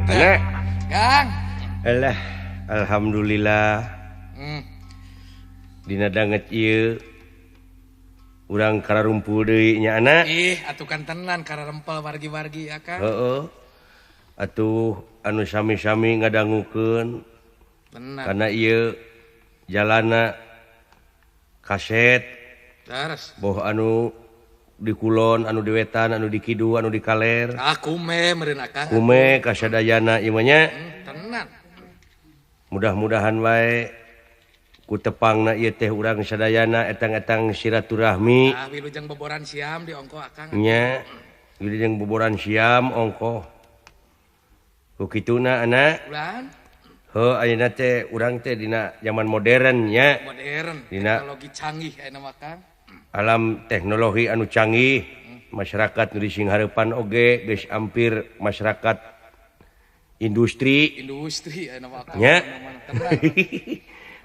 Nek. Kang. Alah, alhamdulillah. Dina danget ieu urang kararumpul deui nya anak. Atuh kan tenan kararempel wargi-wargi ya Kang. Heeh. Atuh anu sami-sami ngadangukeun. Tenan. Karena ieu jalana kaset. Terus. Boh anu di Kulon, anu di Wetan, anu di Kidu, anu di Kaler. Kume meureun Akang. Kume kasadayana ieu mah nya. Tenan. Mudah-mudahan wae ku tepangna ieu teh urang sadayana etang-etang silaturahmi. Wilujeng boboran siam di ongko Akang. Nya, wilujeng boboran siam ongko. Ku kituna anak. Ulan. Heuh ayeuna teh urang teh dina zaman modern nya. Modern. Dina teknologi canggih ayeuna mah Kang. Alam teknologi anu canggih. Masyarakat nu di Singhareupan oge geus ampir masyarakat industri. Industri ayeuna mah Kang. Nya.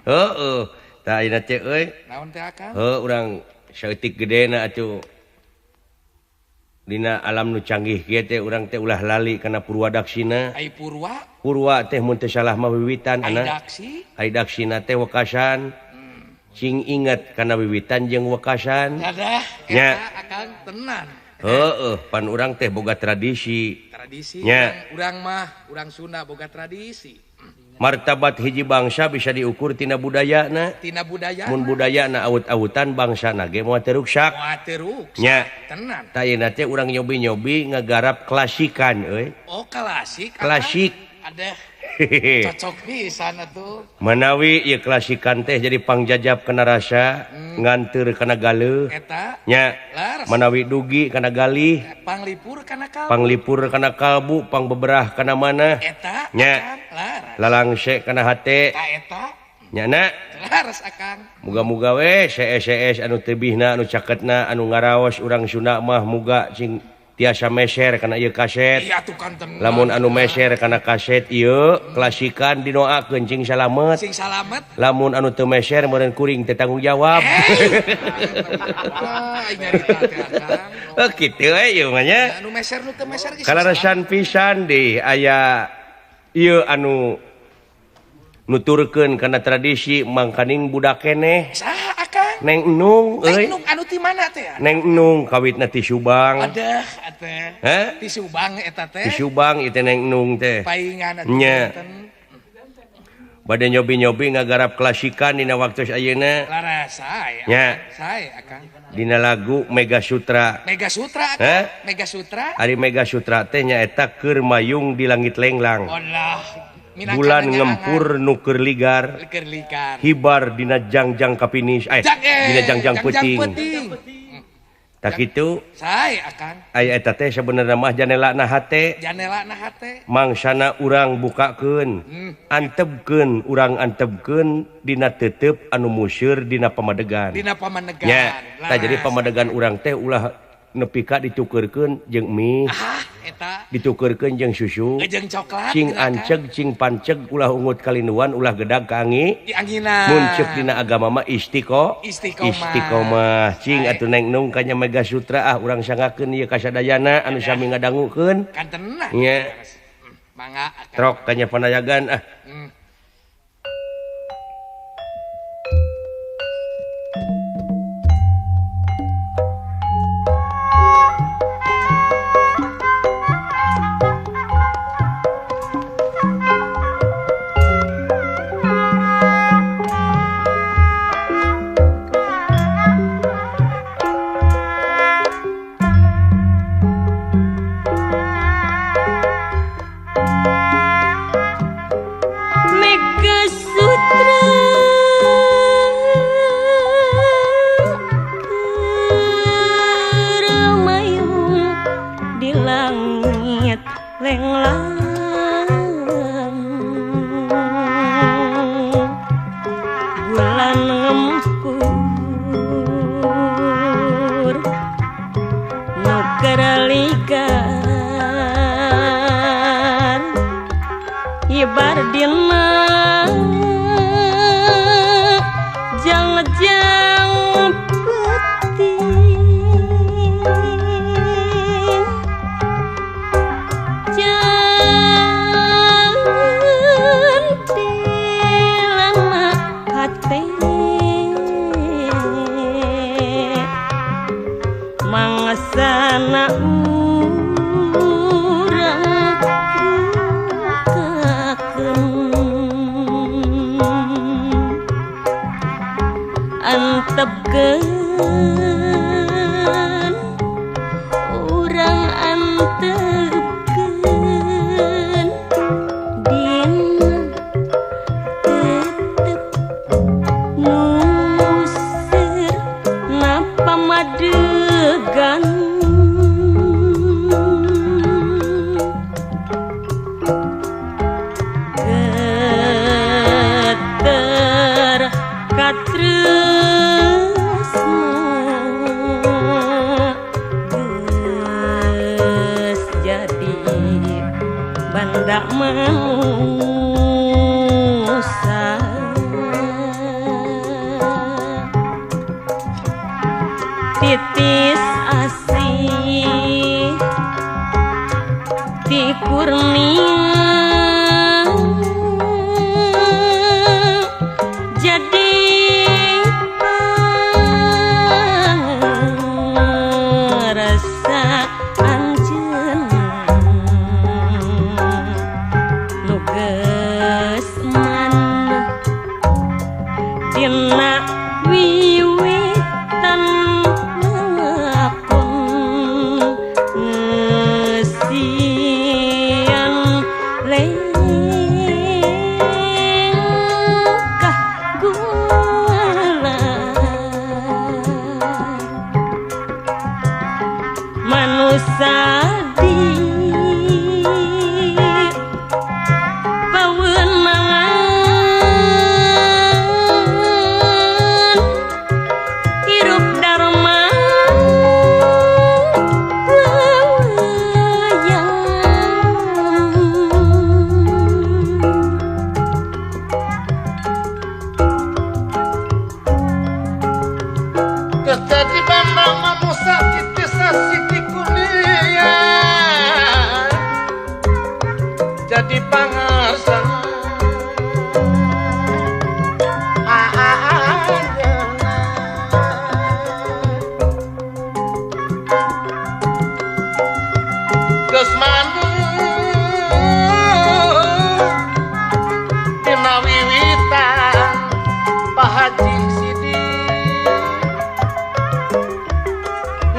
Heeh. Tah ayeuna teh euy. Naon teh Akang? Heuh urang saeutik gedena atuh. Dina alam nu canggih kieu teh urang teh ulah lali kana Purwadaksina. Ai Purwa. Purwa teh mun teu salah mah wiwitan Ai anak. Daksi. Ai Daksina teh wekasan. Cing inget kana wiwitan jeung wekasan. Dadah. Nya. Eta Akang tenan. Heeh, pan urang teh boga tradisi. Tradisi. Nya. Urang mah urang Sunda boga tradisi. Martabat hiji bangsa bisa diukur tina budayana. Tina budaya. Mun budayana awut-awutan bangsana ge moal teu ruksak. Moal teu ruksak. Nya. Tenan. Tah ayeuna teh urang nyobi-nyobi ngagarap klasikan euy. Oh, klasik. Akang. Klasik. Ada cocok pisan atuh. Manawi ieu klasikan teh jadi pangjajab kana rasa, nganteur kana galeuh. Eta. Nya. Laras. Manawi dugi kana galih, Panglipur kana kalbu. panglipur kana kalbu, pangbeberah kana manah. Eta. Nya. Akang. Laras. Lalangse kana hate. Ta eta. Nya na. Laras Akang. Muga-muga we CS anu tebihna anu caketna anu ngaraos urang Sunda mah muga cing tiasa meser kana ieu kaset. Iya tuh kan tenan. Lamun anu meser kana kaset ieu klasikan dinoakeun cing salamet. Sing salamet. Lamun anu teu meser meureun kuring teu tanggung jawab. Wah, nyarita teh Akang. Oh kitu we ieu mah nya. Anu meser nu teu meser geus. Kalarasan pisan deui aya ieu anu nuturkeun kana tradisi mangkaning budak keneh. Saha Akang? Neng Enung euy. Neng anu ti mana teh? Neng Enung kawitna ti Subang. Aduh, atuh. Hah? Ti Subang eta teh. Ti Subang ieu teh Neng Enung teh. Paingan atuh. Nya. Enten. Bade nyobi-nyobi ngagarap klasikan dina waktu ayeuna Laras sae. Nya. Sae Akang. dina lagu Mega Sutra. Mega Sutra Hah? Akang. Mega Sutra. Ari Mega Sutra teh nyaeta keur mayung di langit lenglang. Allah. Minakan Bulan nyangan. ngempur nu keur ligar. Keur ligar. Hibar dina jangjang kapinis. Dina jangjang peuting. Tak kitu Sae Akang. aya eta teh sabenerna mah janelana hate. Janela na hate. Mangsana urang bukakeun. Antebkeun urang antebkeun dina teuteup anu museur dina pamadegan. Dina pamanegan. Nya, tah jadi Laras. pamadegan urang teh ulah nepi ka ditukeurkeun jeung mie, Ah, eta. ditukeurkeun jeung susu. Jeung coklat. Cing gitu, Akang. anceg, cing panceg, ulah ungut kalinuan, ulah gedag ka angi. Di anginan. Mun ceuk dina agama mah istiqomah. Cing atuh Neng Nung kanya Mega Sutra urang sangakeun ieu kasadayana anu sami ngadangukeun. Kan tenang. Nya. Mangga Akang. Trok kanya panayagan Mega Sutra termayung di langit lenglang bulan ngempur nu keur ligar ibar dina jangjang peuting sana urang antepkeun urang antepkeun dina tetep nusir napa madegan geter katresna geus jadi banda manusa titis asih ti kurnia jadi rasa anjeunna nu geus maneh dina wiwitan lakon ngeusian lengkah gula manusa di paweunangan hirup dharma Geus jadi banda manusia titis asih di kuliah jadi pangarsa geus maneh dina wiwitan Pak Haji Sidi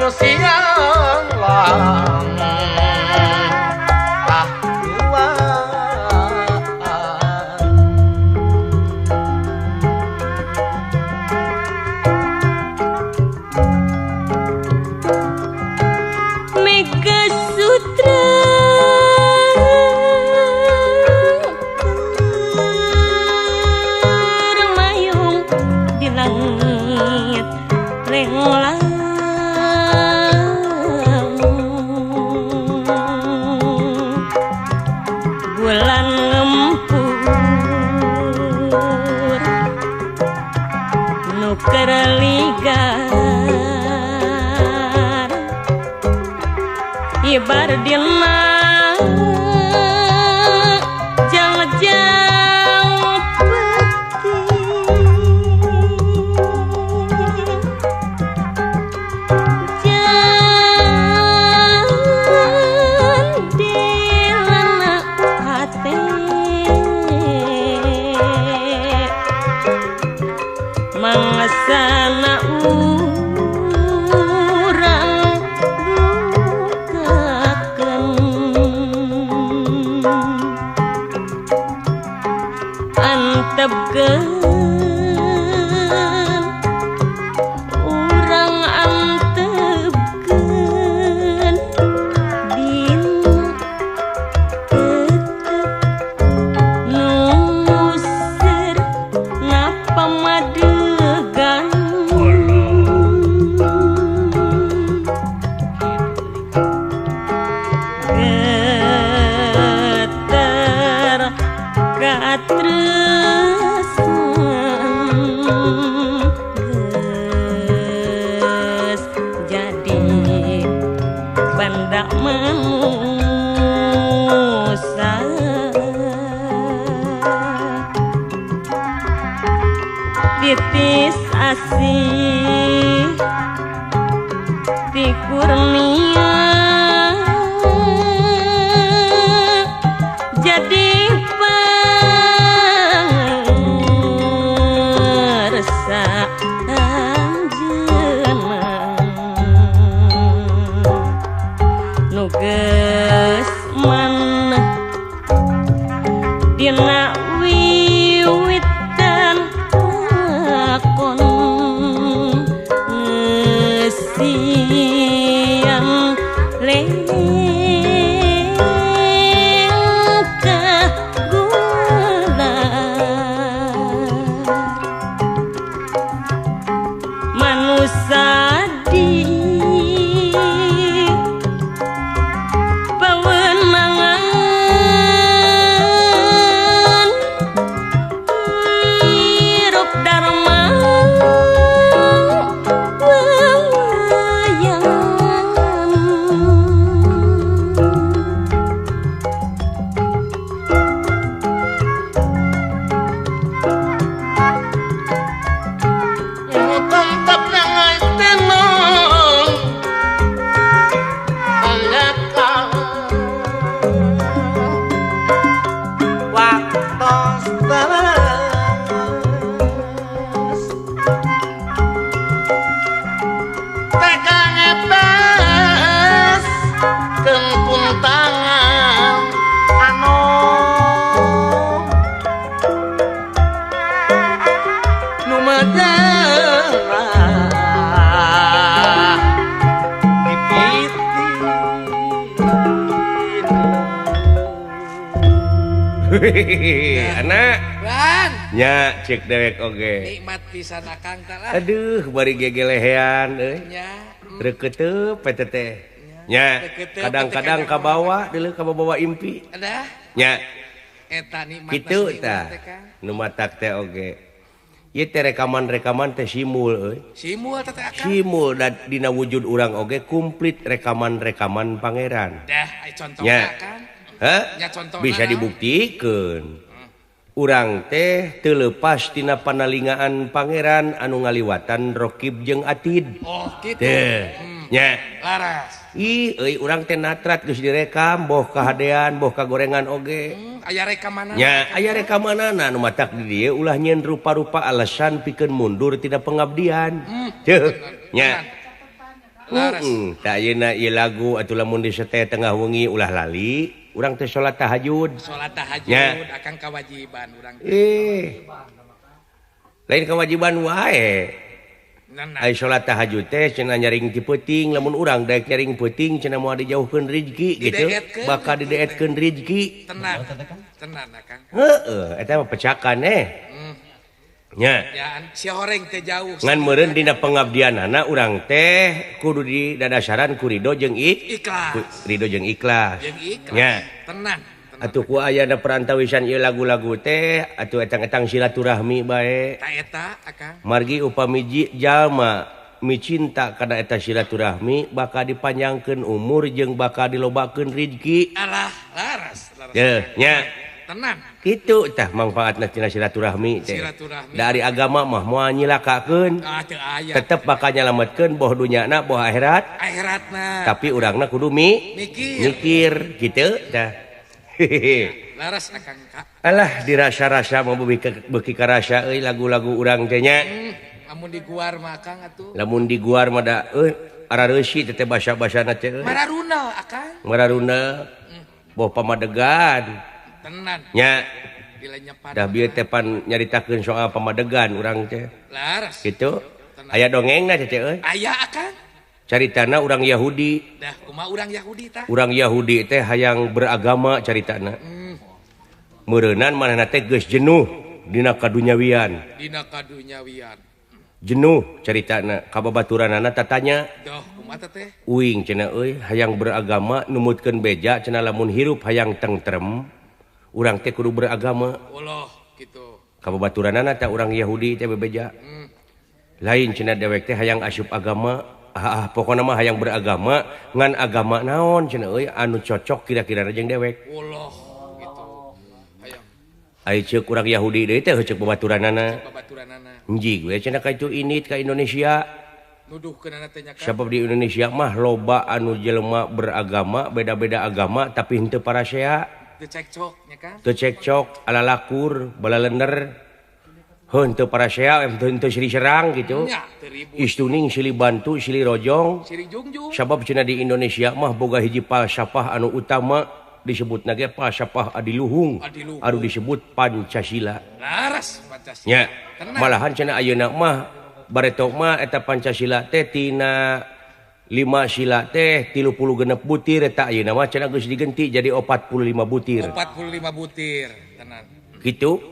ngeusian lang Mega Sutra termayung di langit renglang bulan ngempur nu kerligar ibar dina jangjang peti jandilana hate mangasana urang antepkeun urang antepkeun dina tetep nusir napa madegan geter katresnan geus jadi banda manusa titis asih ti kurnia anak Bang, nya cek dewek oge nikmat pisan akang teh lah. aduh bari gegelehean Nya, reketeup eta teh nya kadang-kadang kabawa deuleu kabawa impi ada nya eta nikmat kitu nasi tah teh Kang. nu matak teh oge ieu teh rekaman-rekaman teh simul euy Simul teh akang. simul dan dina wujud urang oge komplit rekaman-rekaman pangeran Dah, aya contohna nya akang. hah Nya contohna bisa naon? dibuktikeun urang teh teu leupas tina panalingaan pangeran anu ngaliwatan Rokib jeung Atid Oh, gitu. teh nya Laras. euy urang teh natrat geus direkam boh kahadean boh kagorengan oge Aya rekamanana. nya aya rekamanana nu matak di dieu ulah nyieun rupa-rupa alasan pikeun mundur tina pengabdian teu nya Laras. tak ayeuna ieu lagu atuh lamun diseteh tengah wengi ulah lali urang teh salat tahajud Salat tahajud Nya. akang kewajiban urang. lain kewajiban wae Nah, ai salat tahajud teh cenah nyaring ti peuting lamun urang daek nyaring peuting cenah moal dijauhkeun rezeki gitu Dideetkeun. bakal dideetkeun rezeki tenan. Tenan akang. heeh eta mah pecakan nya Ya, si horeng teh jauh. ngan meureun dina pengabdianana urang teh kudu didadasaran ku ridho jeung Ikhlas. ridho jeung ikhlas Jeung ikhlas. nya Tenan. atuh ku ayana perantawisan ieu lagu-lagu teh atuh etang-etang silaturahmi bae Ta eta akang. margi upami jalma micinta kana eta silaturahmi bakal dipanjangkeun umur jeung bakal dilobakeun rezeki Alah, laras. teh nya Tenan. kitu tah manfaatna tina silaturahmi teh Silaturahmi. dari agama mah moal nyilakakeun Ah, teu aya. tetep bakal nyalametkeun boh dunyana boh akhirat Akhiratna. tapi urangna kudu Mikir. mikir gitu dah Laras akang Kak. alah dirasa-rasa mau beuki ka rasa euy lagu-lagu urang teh nya Amun di guar mah akang atuh. lamun di guar mah da arareusi teh basa-basana teh Mararuna akang. mararuna boh pamadegan Tenan. nya Bila nyepan. dah bieu teh pan nyaritakeun soal pamadegan urang teh Laras. gitu aya dongengna teh euy Aya akang. caritana urang Yahudi Dah, kumaha urang Yahudi tah? urang Yahudi teh hayang beragama caritana meureunnan manehna teh geus jenuh dina kadunyawian Dina kadunyawian. jenuh caritana kababaturanana tatanya Doh, kumaha teh? uing cenah euy hayang beragama numutkeun beja cenah lamun hirup hayang tentrem urang teh kudu beragama Allah gitu. kababaturanana teh urang Yahudi teh bebeja lain cenah dewek teh hayang asup agama pokona mah hayang beragama ngan agama naon cenah euy anu cocok kira-kira jeung dewek Allah gitu. Hayang ai ceuk urang Yahudi deui teh ceuk babaturanana babaturanana. enjing we cenah kaitu init ka Indonesia Nuduhkeunana teh nya Kang. sabab di Indonesia mah loba anu jelema beragama beda-beda agama tapi henteu parasea Teu cekcok nya Kang. teu cekcok ala lakur balalender henteu parasea henteu silih serang gitu Nya teu ribut. istuning silih bantu silih rojong Siri jungjung. sabab cenah di Indonesia mah boga hiji falsafah anu utama disebutna ge falsafah adiluhung Adiluhung. anu disebut Pancasila Laras Pancasila. nya Tenang. malahan cenah ayeuna mah bareto mah eta Pancasila teh tina 5 sila teh 36 butir eta ayeuna mah cenah geus digenti jadi 45 butir 45 butir. Tenan. gitu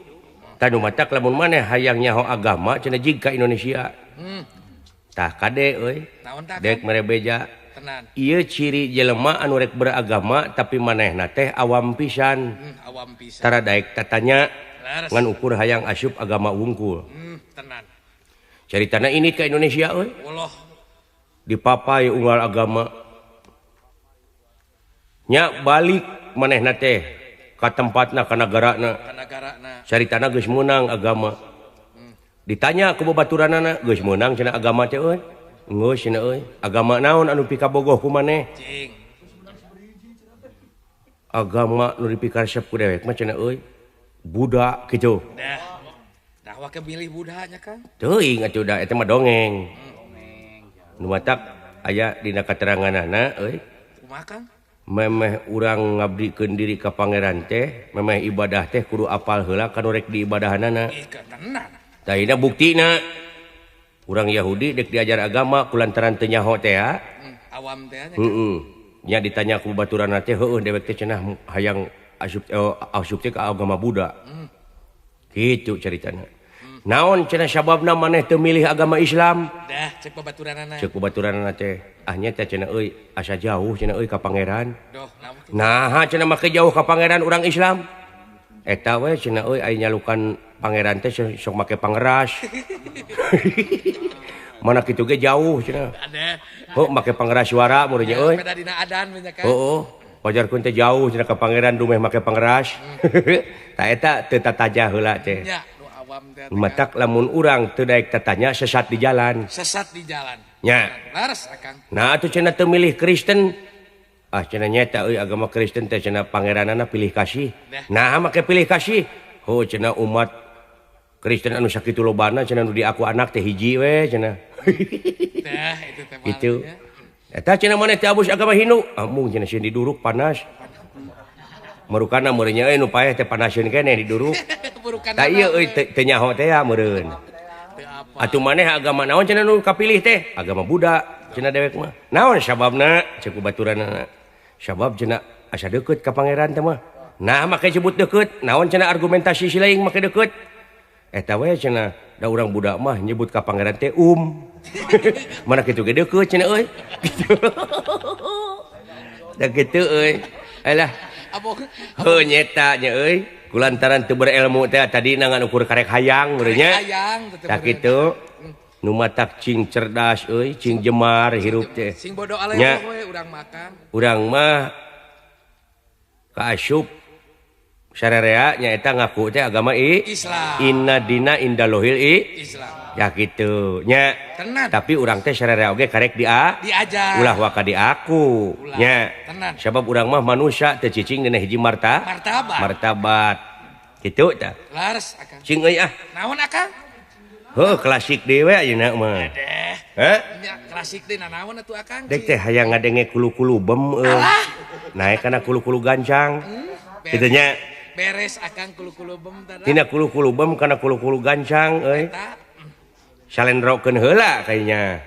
tanu matak lamun maneh hayang nyaho agama cenah jig ka Indonesia tah kade euy Naon tah? dek mere beja Tenan. ieu ciri jelema anu rek beragama tapi manehna teh awam pisan Awam pisan. tara daek tatanya Laras. ngan ukur hayang asup agama wungkul Tenan. caritana ini ka Indonesia euy Allah. dipapai unggal agama nya balik manehna teh ka tempatna ka nagarana Ka nagarana. caritana geus meunang agama ditanya ku babaturanana geus meunang cenah agama teh euy geus cenah euy agama naon anu pikabogoh ku maneh Cing. agama nu dipikaresep ku dewek mah cenah euy Buddha gitu Dah. Dah wake milih Buddha nya Kang. teuing atuh da eta mah dongeng nu matak aya dina kateranganana euy Kumaha Kang? memeh urang ngabdikeun diri ka pangeran teh memeh ibadah teh kudu apal heula kanu rek diibadahanana Ih, tenan. tah ina buktina urang Yahudi dek diajar agama kulantaran teu nyaho teh Awam teh nya. nya ditanya ku babaturanna teh heueuh dewek teh cenah hayang asup ke agama Buddha gitu ceritanya naon cenah sababna maneh teu milih agama Islam Dah cek babaturanana. ceuk babaturanna teh nya teh cenah euy asa jauh cenah euy ka pangeran Doh, naon teh? nah cenah make jauh ka pangeran urang Islam eta we cenah euy aya nyalukan pangeran teh sok make pangeras mana kitu ge jauh cenah Ada. heuh make pangeras suara muridnya euy Beda dina adan banyak kan. heuh pajarkeun teh jauh cenah ka pangeran dumeh make pangeras tah eta teu tataja heula teh Ya, nu awam teh. matak lamun urang teu daek tatanya sesat di jalan Sesat di jalan. nya Laras akang. nah atuh cenah teu milih Kristen cenah nyata euy agama Kristen teh cenah pangeranana pilih kasih nah make pilih kasih cenah umat Kristen anu sakitu lobana cenah nu diaku anak teh hiji we cenah Dah itu teh gitu malahnya. eta cenah maneh teh abus agama Hindu mung cenah sieun diduruk panas marukana meureunnya nu paeh teh panasieun keneh diduruk Burukan. tah ieu euy teu nyaho teh ya meureun Teu apa. atuh maneh agama naon cenah nu kapilih teh agama Buddha cenah dewek mah naon sababna ceuk baturanna sabab cenah asa deukeut ka pangeran teh mah nah make sebut deukeut naon cenah argumentasi silaing make deukeut eta we cenah da urang Buddha mah nyebut ka pangeran teh mana kitu ge deukeut cenah euy da kitu euy alah Abo. heuh nyeta nya euy kulantaran teu berilmu teh tadina ngan ukur karek hayang meureun nya Hayang teh. tak kitu nu matak cing cerdas euy cing jemar hirup teh Sing bodoh aleh Nya. we urang makan. urang mah kaasup sararea nyaeta ngaku teh agama Islam. inna dina indalohil Islam. ya kitu nya Tenan. tapi urang teh sararea oge karek Diajar. ulah waka diaku Ulah. nya Tenan. sabab urang mah manusia teu cicing dina hiji martabat kitu tah Laras akang. cing euy Naon akang? heuh klasik dewe ayeuna mah Deh. heh Nya klasik deh nanaon atuh akang. dek teh hayang ngadenge kulu-kulu bem naik kana kulu-kulu gancang kitu nya Beres akang kulu-kulu bem tada. tina kulu-kulu bem kana kulu-kulu gancang euy Eta salendrokeun heula kayaknya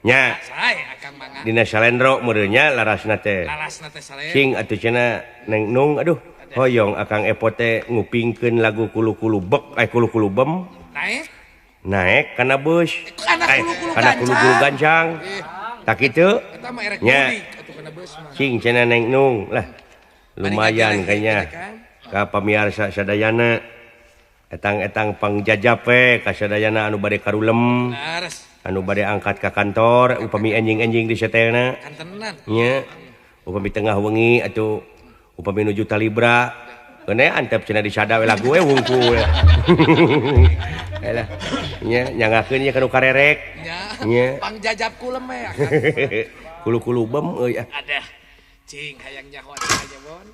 nya sae akang mangga. dina salendro meureun nya larasna teh Lalasna teh sale. cing atuh cenah neng nung aduh hoyong akang epo teh ngupingkeun lagu kulu-kulu kulu-kulu bem Naik. naik kana bus Kana kulu-kulu kana kulu-kulu gancang tak kitu Eta mah erek nya mudik atuh kana beus mah. cing cenah neng nung lah lumayan kayaknya ka pamiarsa sadayana etang-etang pangjajab we ka sadayana anu bade karulem Laras anu bade angkat ka kantor upami enjing-enjing di setelna kan tenan. nya upami tengah wengi atuh upami nuju talibra kene antep cenah disada we lagu we wungkul elah nya nyangakeun nya kanu karerek Nya. Nya. Pangjajab kulem we akang. kulu-kulu bem euy Ada. Cing hayang nyaho aja bon.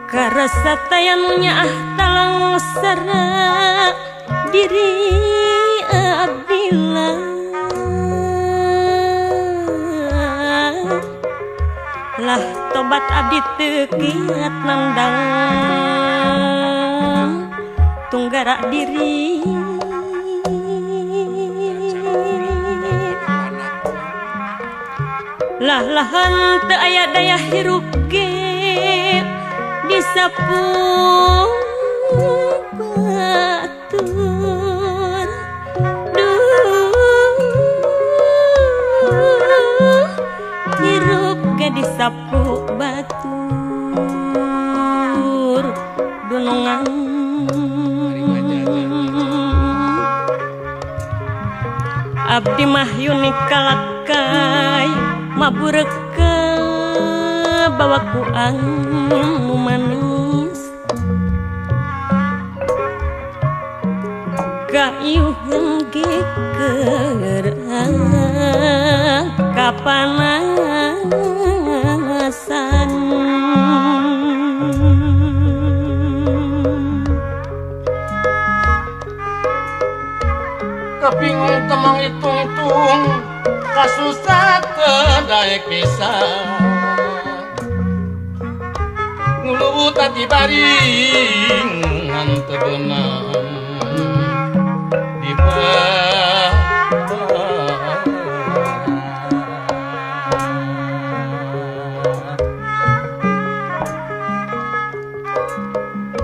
karasa tayanunya talang sara diri abila lah tobat abdi teu kiat nandang tunggara diri lah lahan teu aya daya hirup ge disapu batur duh hirup ge disapu batur dunungan abdi mah yuni kalakai maburek bawa ku anu manis gayuhan geger kapanasan temong itung-tung kasusah kedaek pisan ngulu tadi baring ngan teu beunang di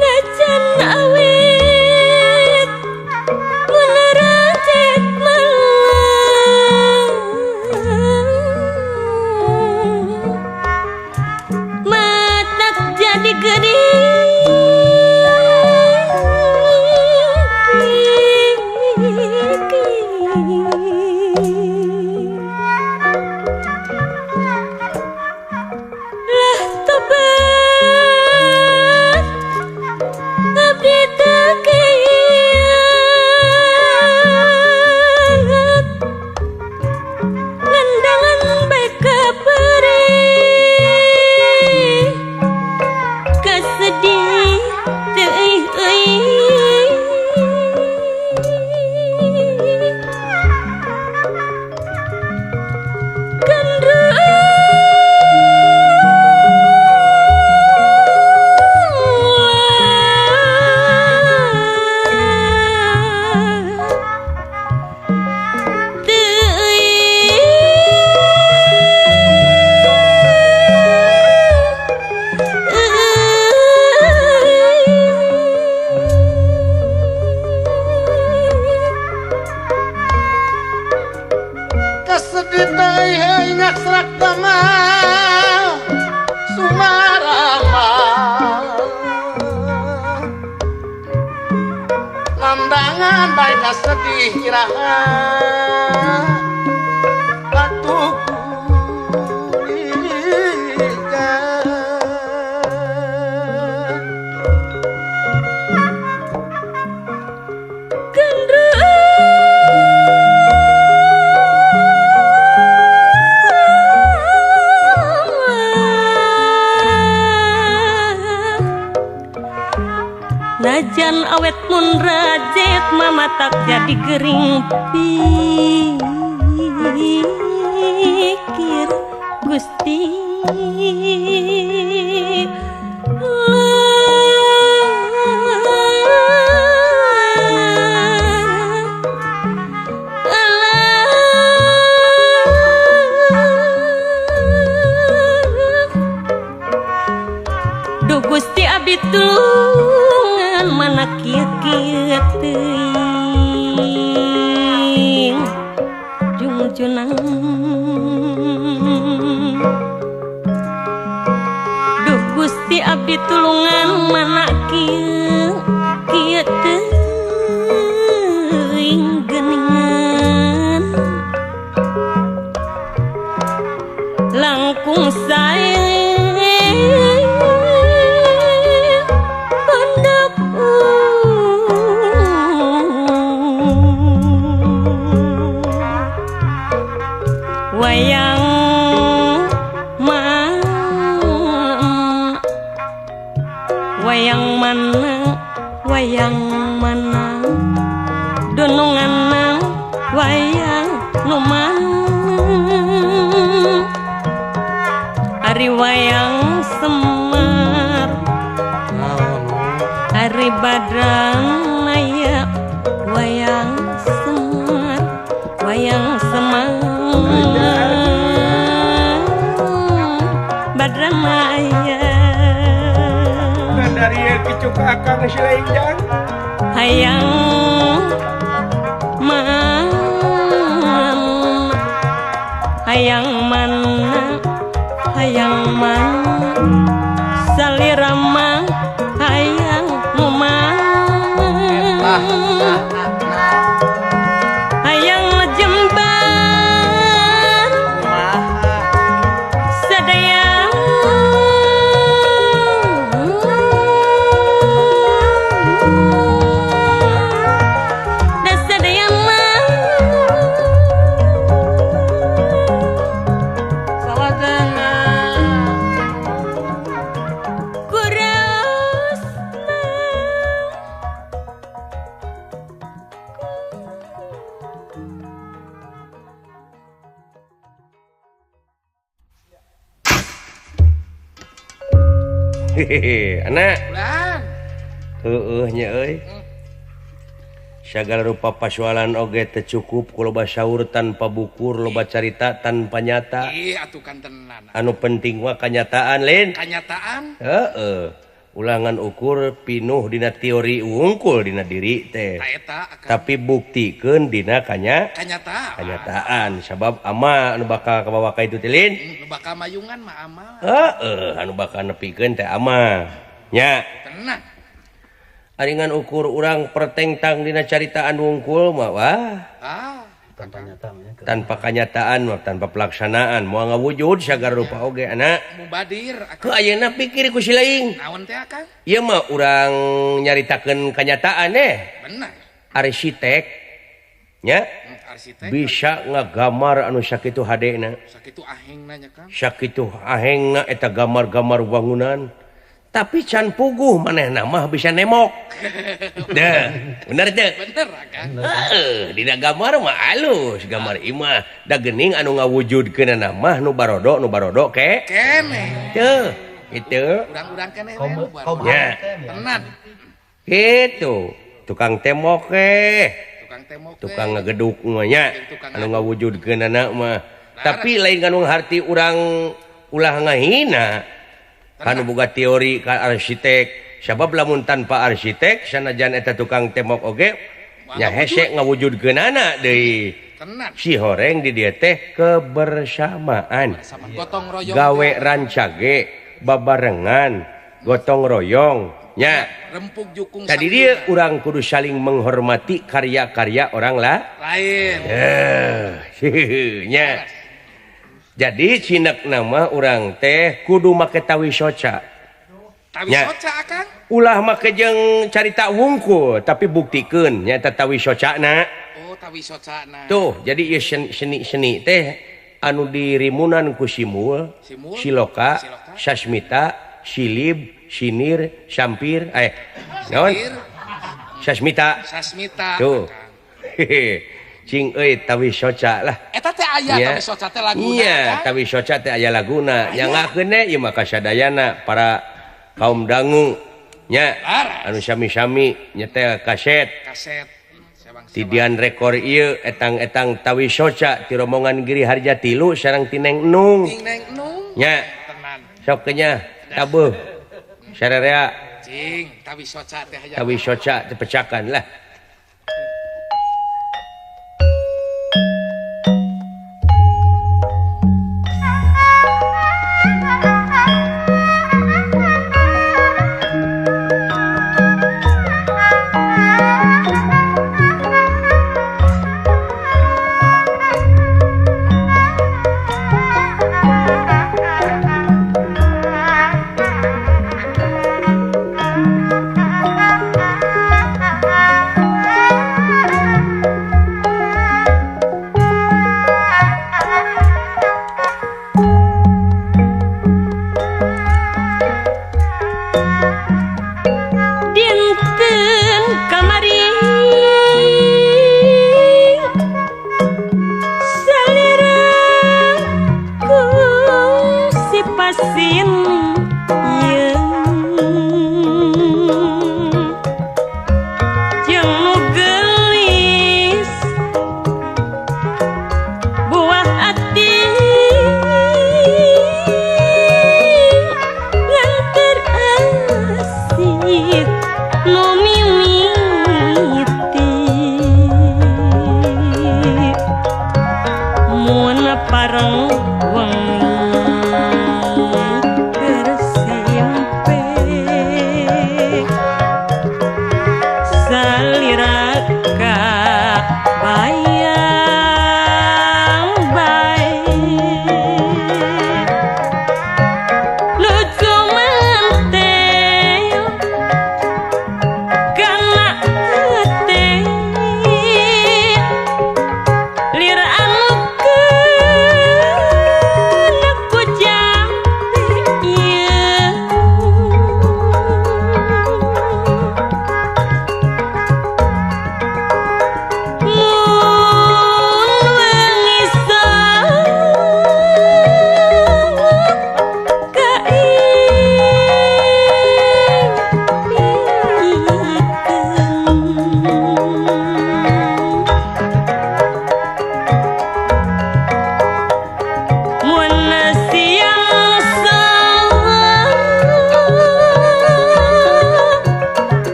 najan awet mun rajet matak jadi gede lah tobat abdi teu kiat ngandangan bae kabari kasedih teu euy kasedih deui heuh ngakserak tama sumarama landangan bae kasedih iraha atuh najan awet mun rajet mamatak jadi gering pikir Gusti Duh Gusti abdi tulungan mana kieu-kieu teuing jungjunang Duh Gusti abdi tulungan mana kieu-kieu teuing geuningan langkung sae wayang mana dununganna wayang nu mana ari wayang Semar ari Badran aya wayang Semar Badran aya dari kicuk akang silainjang hayang mana salirama hayang hayang jembar sadaya hehehe anak Ulan. nya segala rupa pasualan oge teu cukup ku loba syaur tanpa bukur loba carita tanpa nyata Atuh kan tenan. anu penting mah kanyataan lain Kenyataan ulangan ukur pinuh dina teori wungkul dina diri teh eta akan tapi buktikeun dina kenyataan. kanyataan sabab ama anu bakal kabawa ka itu teh lin Nu bakal mayungan mah amal. anu bakal nepikeun teh ama nya Tenan. aringan ukur urang pertengtang dina caritaan wungkul mah wah tanpa kanyataan mah tanpa pelaksanaan moal ngawujud sagala rupa oge anak Mubadir ku akan. ayeuna pikir ku si laing Naon teh akan? ieu mah urang nyaritakeun kanyataan Benar. arsitek nya Arsitek. bisa ngagamar anu sakitu hadena Sakitu aheng nanya kan. sakitu ahengna eta gambar-gambar bangunan tapi can puguh manehna mah bisa nemok dah bener teh Bener akan. dina gambar mah alus gambar imah da geuning anu ngawujudkeun mah nu barodo ke Kene. teu itu Urang-urang kene. ya Tenan. gitu tukang temok Tukang temok. tukang ngageduk mah nya Tukang anu ngawujudkeun mah tapi lain anu harti urang ulah ngahina anu boga teori ka arsitek sabab lamun tanpa arsitek sanajan eta tukang temok oge nya hese ngawujudkeunana deui Tenan. si horeng di dieu teh kebersamaan Sama gotong royong. gawe rancage babarengan gotong royong nya Rempuk jukung. tadi sang dia Yuda. urang kudu saling menghormati karya-karya orang lah Lain. nya jadi cinek nama orang teh kudu make tawi soca Tawi nya. soca akan. ulah make jeung carita wungkul tapi buktikeun nya eta tawi socana Oh tawi soca na. tuh jadi ieu seni teh anu dirimunan ku Simul, Simul, Siloka, Siloka, Sasmita, Silib, Sinir, Sampir, naon? Sir, Sasmita. Sasmita. Tuh. Akang. Cing euy tawi soca lah. Eta teh aya Nya. tawi soca teh laguna. Iya, kan? tawi soca teh aya laguna. Nyangakeun ieu mah kasadayana para kaum dangu nya Laras. anu sami-sami nyetel kaset. Kaset. Tidian rekor ieu etang-etang tawi soca ti rombongan Giri Harja 3 sareng Tineng Nung. Ting neng nung. Nya Tenan. sok nya tabuh. Sararea Cing, tawi soca teh aya. tawi soca tepecakan lah.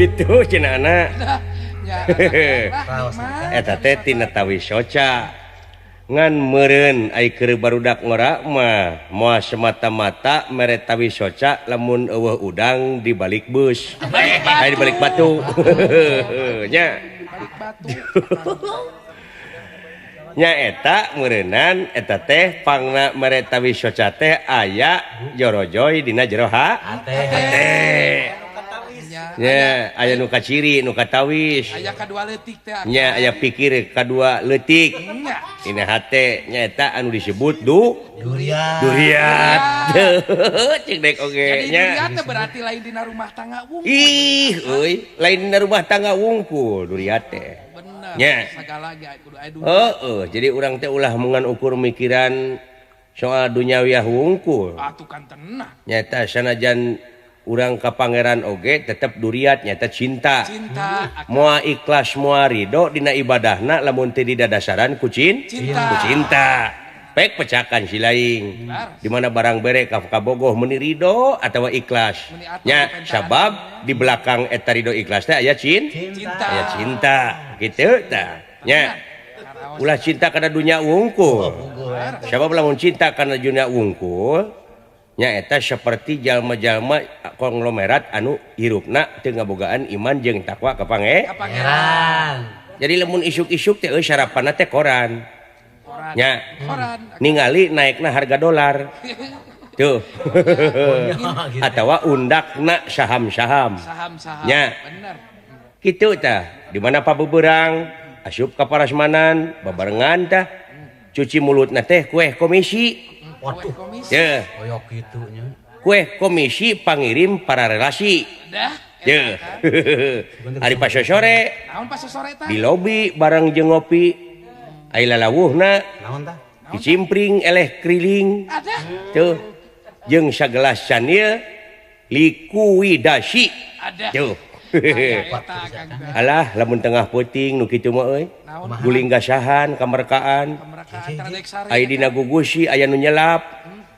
gitu cenah anak. Ya, Eta teh tina tawis soca. Ngan meureun ai keur barudak ngorak mah moal semata-mata mere tawis soca lamun eueuh udang di balik bus. Ai di balik batu. Nya. Nya eta meureunan eta teh pangna mere tawis soca teh aya jorojoy dina jero hate. Nya aya nu kaciri nu katawis. aya kadua leutik teh. Nya aya pikir kadua leutik. Dina hate nyaeta anu disebut duriat. Cek dek oge Jadi nya. duriat teh berarti lain dina rumah tangga wungkul. Ih, euy, lain dina rumah tangga wungkul duriat teh. Bener. Nya. Sagala ge kudu aya duriat. Heeh, jadi urang teh ulah mungan ukur mikiran soal duniawiah wungkul. Atuh kan tenang. Nyata sanajan urang ka pangeran oge tetep duriat nyata cinta. Cinta. Moal ikhlas moal ridho dina ibadahna lamun teu didadasaran ku cinta. Pek pecakan si laing. Di mana barang bere ka kabogoh meuni ridho atawa ikhlas. Nya sabab di belakang eta ridho ikhlas teh aya Cinta. aya cinta. Kitu tah. Nya ulah cinta kana dunya wungkul. Sabab lamun cinta kana dunya wungkul nya eta seperti jalma-jalma konglomerat anu hirupna teu ngabogaan iman jeung takwa ka Pangeran. Jadi lamun isuk-isuk teh sarapanna teh koran. Nya Koran. ningali naikna harga dolar. Tuh. Atawa undakna saham-saham. Saham-saham. Nya. Bener. Kitu tah. Di mana pabeberang asup ka parasmanan babarengan tah. Cuci mulutna teh kueh komisi. Waduh. Komisi. Ye. Koyok gitunya. Kueh komisi pangirim para relasi. Dah. Ye. Ari pas sore Naon pas sore teh? di lobi bareng jeung ngopi. Ai lalawuhna Naon tah? dicimpring eleh kriling. Ada. Tuh. Jeung sagelas canil likuidasi. Ada. Tuh. Eta Kang. Alah lamun tengah puting nu kitu mah euy. Naon? Guling gasahan kamerkaan. Mereka antara dek sare. Ai dina gugusi aya nu nyelap.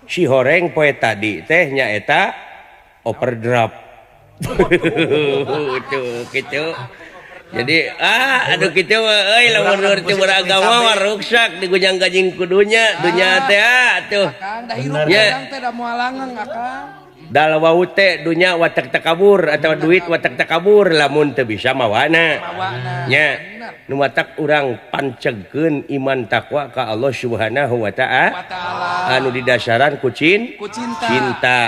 Si horeng poe tadi teh nyaeta overdraft. Tuh kitu. Jadi aduh kitu mah euy lamun teu beragama mah ruksak digujang gajing kudunya dunya teh atuh. Kang dah hirup Ya. Kang teh dah moal langeung Kang. Dal wau teh dunya watak takabur atau duit watak takabur lamun teu bisa mawana. Mawana. Nya Bener. nu matak urang pancegkeun iman takwa ka Allah Subhanahu wa Ta'ala. anu didasaran ku Ku cinta. cinta.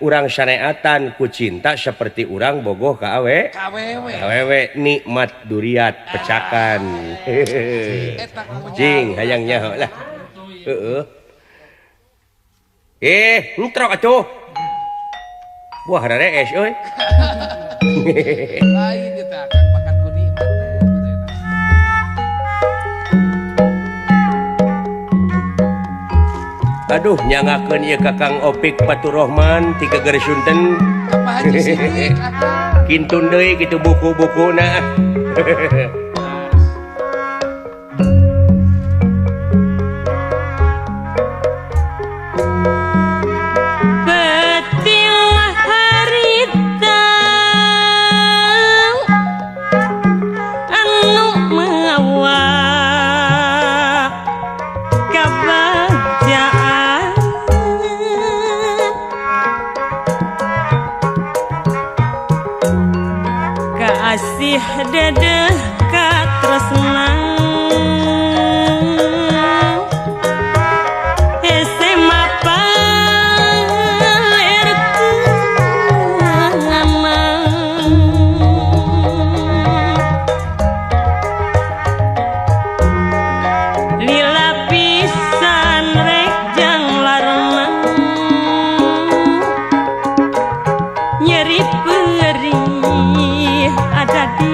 Urang syariatan ku cinta seperti urang bogoh ka awewe nikmat duriat pecakan. Eta kamu Cing hayang nyaho lah. Heeh. Entrok atuh. Wah rees euy. lain eta Kang bakat ku nikmat teh. Aduh nyangakeun ieu Kakang Opik Faturrahman ti Geger Sunten. Apa haji sidik Kang? Kintun deui kitu buku-bukuna. Petilah harita anu mawa kabajaan kasih dedeh katresnan nyeri perih ada di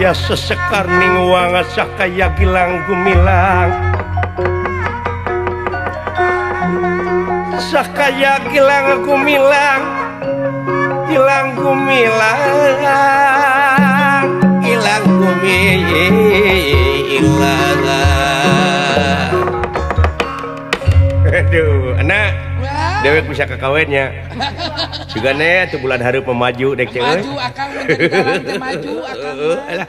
Sakaya sesekar ning wanga sakaya gilang gumilang Sakaya gilang gumilang Gilang gumilang Gilang gumilang Aduh anak dewek bisa kekawinnya juga nih tuh bulan hari pemaju dek cewek Maju akang menjadi galang teh maju akang. alah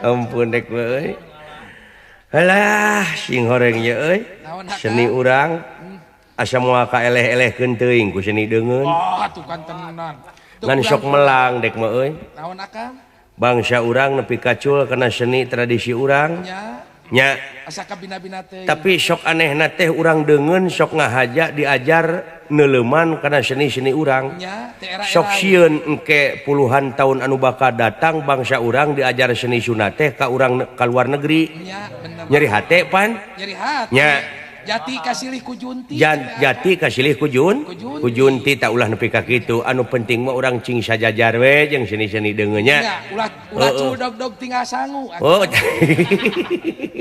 ampun dek euy alah sing horengnya euy Naon akang? seni urang asa moal kaeleh-elehkeun teuing ku seni deungeun Oh, tuh kan tenan. Tuh ngan kurang- sok melang dek mah euy Naon akang? bangsa urang nepi kacul kana seni tradisi urang Nya nya asa kabina-bina teh. tapi sok anehna teh urang deungeun sok ngahaja diajar neuleuman kana seni-seni urang Nya teh era-era. sok sieun engke puluhan tahun anu bakal datang bangsa urang diajar seni sunat teh ka urang ka luar negeri Nya bener. nyeri hate pan Nyeri hati. nya Jati kasilih ku Junti. jati kasilih ku Junti tak ulah nepi ka kitu anu penting mah urang cing sajajar we jeung seni-seni deungeun nya Nya ulah cudog-dog tinggal sangu. oh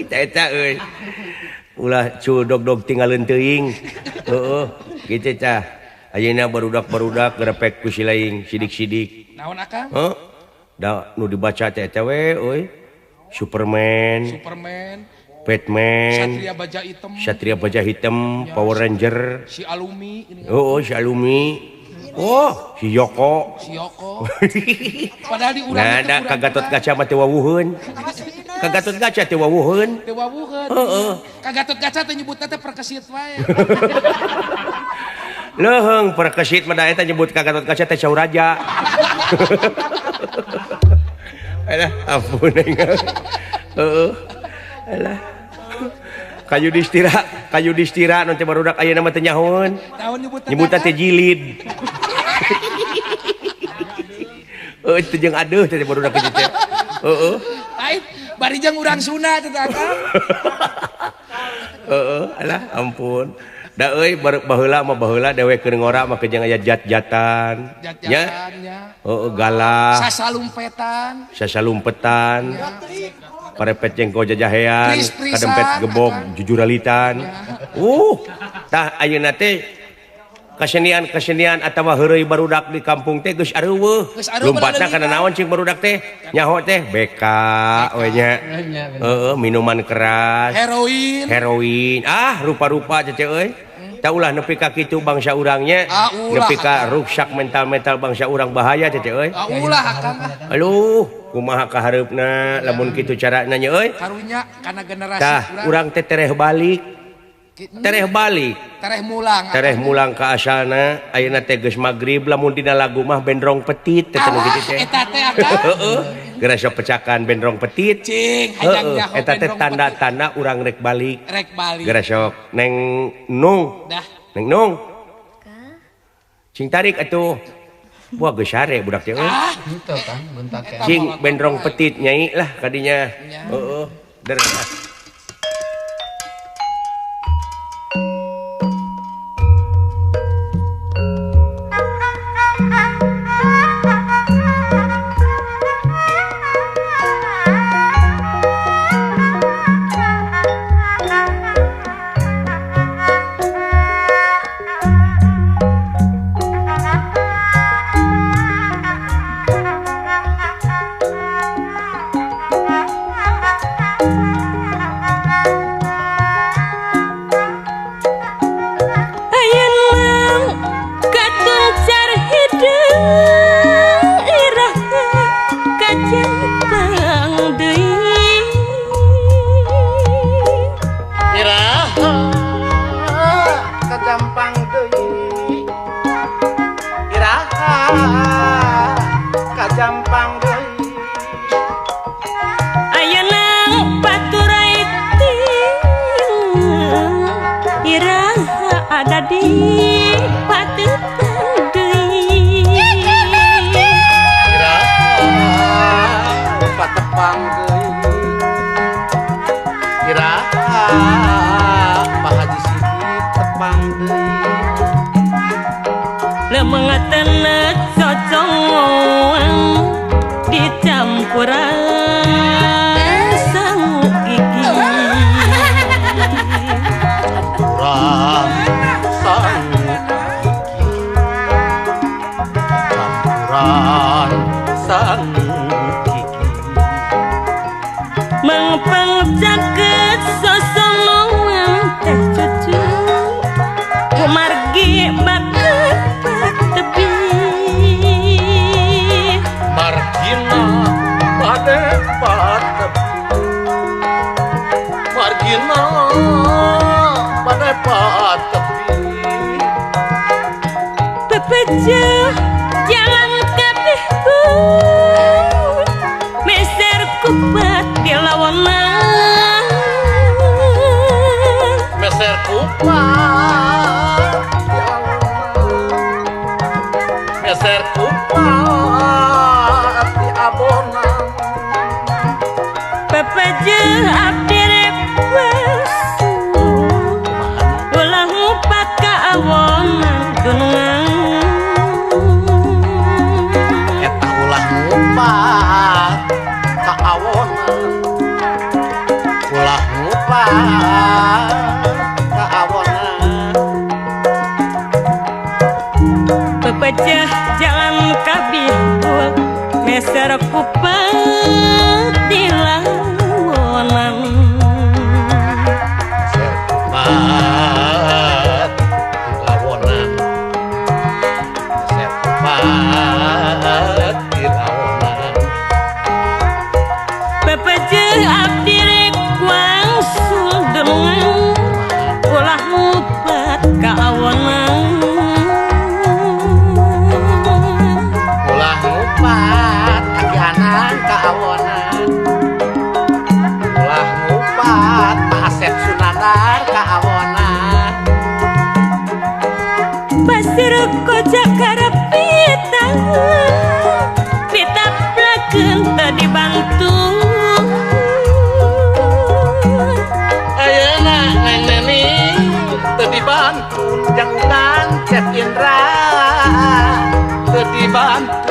eta euy ulah cudog-dog tinggalin teuing heeh kitu tah ayeuna barudak-barudak grepek ku si laing sidik-sidik Naon akang? heuh da nu dibaca teh eta we euy Superman Batman Satria Baja Hitam. Satria Baja Hitam Power Ranger Si Alumi ini. si Alumi si Yoko Si Yoko. Padahal di urang nah ada Kagatot Kaca mah teu wawuheun Kagatot Kaca teu wawuheun teu wawuheun. Kagatot Kaca teh nyebutna teh perkesit wae. Leuheung perkesit mah da eta nyebut Kagatot Kaca teh Sauraja. Alah ampun aing. Heeh. Alah. Kayu distira nu teh barudak ayeuna mah teh nyahoun. Tahun Nyebutna teh jilid. Teu jeung adeuh teh barudak kitu teh. Heeh. Lain bari jeung urang Sunda teh akang. Alah ampun. Da euy baheula mah baheula dewe keur ngora mah jeung aya jat-jatan. Jat-jatannya. Galah. Sasalumpetan. Parepet jengko jajahean, Pris-prisan, kadempet gebog, jujuralitan. Tah ayeuna teh kesenian atawa heureuy barudak di kampung teh geus areuweuh. Lompatna kana naon cing barudak teh? Nyaho teh BK we nya. Minuman keras. Heroin. Rupa-rupa cece euy. Tak ulah nepi ka kitu bangsa urangnya. Nepi ka ruksak mental bangsa urang bahaya cece euy. Ulah akang. Aduh, kumaha kahareupna lamun kitu carana nya euy. Karunya kana generasi Tah urang teh tereh balik. Tereh mulang ka asalna ayeuna teh geus magrib lamun dina lagu mah bendrong petit teh nu kitu teh. Eta teh akang. Heeh. Geura sok pecakan bendrong petit. Cing, hayang nyaho. Eta teh tanda-tanda urang rek balik. Rek balik. Geura sok Neng Nung. Dah. Neng Nung. Cing tarik atuh. Wah geus sare budak teh. Henteu kan bentak ya. Cing bendrong petit nyai lah kadinya. Heeh. Der. Mengatena cocong dicampuran Bepeje jalan kabeh meser kupat di lawanan meser kupat meser kupat di abonan Bepeje abdi request ulah ngupat ka awonan gunungan eta ulah ngupat ka awonan ulah ngupat ka awonan Bepeje jalan kabihul meser kupat di lawanan meser kupat di lawonan meser kupat di lawonan Bepeje abdi rek wangsul denungan ulah ngupat ka awonan ulah ngupat agianan ka awonan ulah ngupat Pak Asep Sunandar ka awonan pasir kocak karapita pita plakeun teu dibantu ayeuna neng neni teu dibantu jang udan Cep Indra teu dibantu